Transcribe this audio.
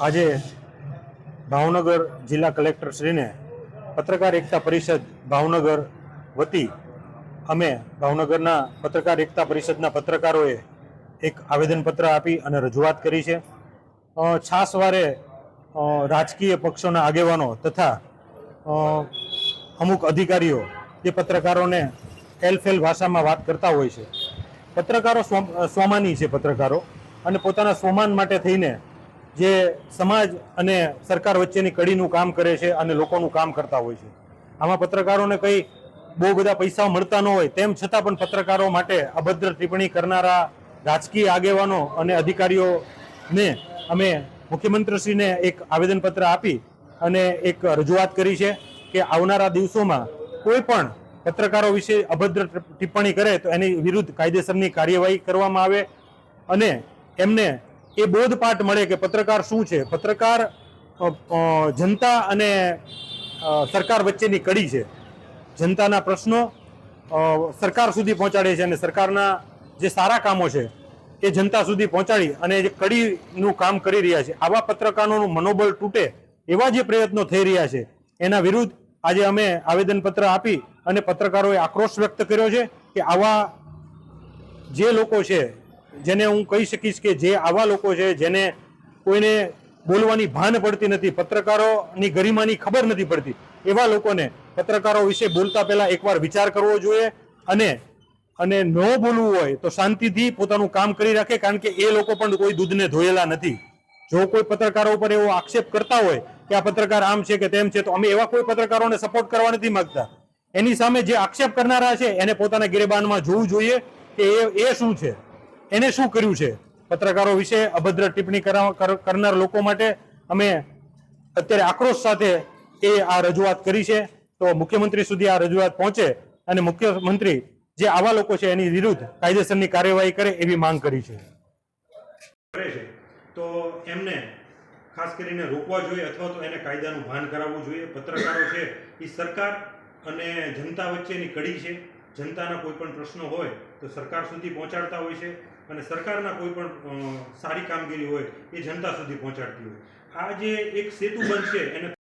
આજે ભાવનગર જિલ્લા કલેક્ટર શ્રીને પત્રકાર એકતા પરિષદ ભાવનગર વતી અમે ભાવનગરના પત્રકાર એકતા પરિષદના પત્રકારોએ એક આવેદનપત્ર આપી અને રજૂઆત કરી છે. છાસવારે રાજકીય પક્ષોના આગેવાનો તથા અમુક અધિકારીઓ જે પત્રકારોને એલફેલ ભાષામાં વાત કરતા હોય છે. પત્રકારો સ્વમાની છે પત્રકારો, અને પોતાના સ્વમાન માટે થઈને જે સમાજ અને સરકાર વચ્ચેની કડીનું કામ કરે છે અને લોકોનું કામ કરતા હોય છે. આમાં પત્રકારોને કંઈ બહુ બધા પૈસા મળતા ન હોય તેમ છતાં પણ પત્રકારો માટે અભદ્ર ટિપ્પણી કરનારા રાજકીય આગેવાનો અને અધિકારીઓને અમે મુખ્યમંત્રીશ્રીને એક આવેદનપત્ર આપી અને એક રજૂઆત કરી છે કે આવનારા દિવસોમાં કોઈ પણ પત્રકારો વિશે અભદ્ર ટિપ્પણી કરે તો એની વિરુદ્ધ કાયદેસરની કાર્યવાહી કરવામાં આવે અને એમને એ બોધપાઠ મળે કે પત્રકાર શું છે. પત્રકાર જનતા અને સરકાર વચ્ચેની કડી છે. જનતાના પ્રશ્નો સરકાર સુધી પહોંચાડે છે અને સરકારના જે સારા કામો છે એ જનતા સુધી પહોંચાડી અને જે કડીનું કામ કરી રહ્યા છે. આવા પત્રકારોનું મનોબળ તૂટે એવા જે પ્રયત્નો થઈ રહ્યા છે એના વિરુદ્ધ આજે અમે આવેદનપત્ર આપી અને પત્રકારોએ આક્રોશ વ્યક્ત કર્યો છે કે આવા જે લોકો છે, જેને હું કહી શકીશ કે જે આવા લોકો છે જેને કોઈને બોલવાની ભાન પડતી નથી, પત્રકારોની ગરિમાની ખબર નથી પડતી, એવા લોકોને પત્રકારો વિશે બોલતા પહેલા એકવાર વિચાર કરવો જોઈએ અને ન બોલવું હોય તો શાંતિથી પોતાનું કામ કરી રાખે, કારણ કે એ લોકો પણ કોઈ દૂધને ધોયેલા નથી. જો કોઈ પત્રકારો ઉપર એવો આક્ષેપ કરતા હોય કે આ પત્રકાર આમ છે કે તેમ છે, તો અમે એવા કોઈ પત્રકારોને સપોર્ટ કરવા નથી માંગતા. એની સામે જે આક્ષેપ કરનારા છે એને પોતાના ગિરેબાનમાં જોવું જોઈએ કે એ શું છે, એને શું કર્યું છે. પત્રકારો વિશે અભદ્ર ટિપ્પણી કરનાર લોકો માટે અમે અત્યારે આક્રોશ સાથે આ રજૂઆત કરી છે. તો મુખ્યમંત્રી સુધી આ રજૂઆત પહોંચે અને મુખ્યમંત્રી જે આવા લોકો છે એની વિરુદ્ધ કાયદેસરની કાર્યવાહી કરે એવી માંગ કરી છે. તો એમને ખાસ કરીને રોકવા જોઈએ અથવા તો એને કાયદાનું ભાન કરાવવું જોઈએ. પત્રકારો છે એ સરકાર અને જનતા વચ્ચેની કડી છે. જનતાના કોઈ પણ પ્રશ્નો હોય તો સરકાર સુધી પહોંચાડતા હોય છે અને સરકારના કોઈ પણ સારી કામગીરી હોય એ જનતા સુધી પહોંચાડતી હોય. આ જે એક સેતુ બનશે એને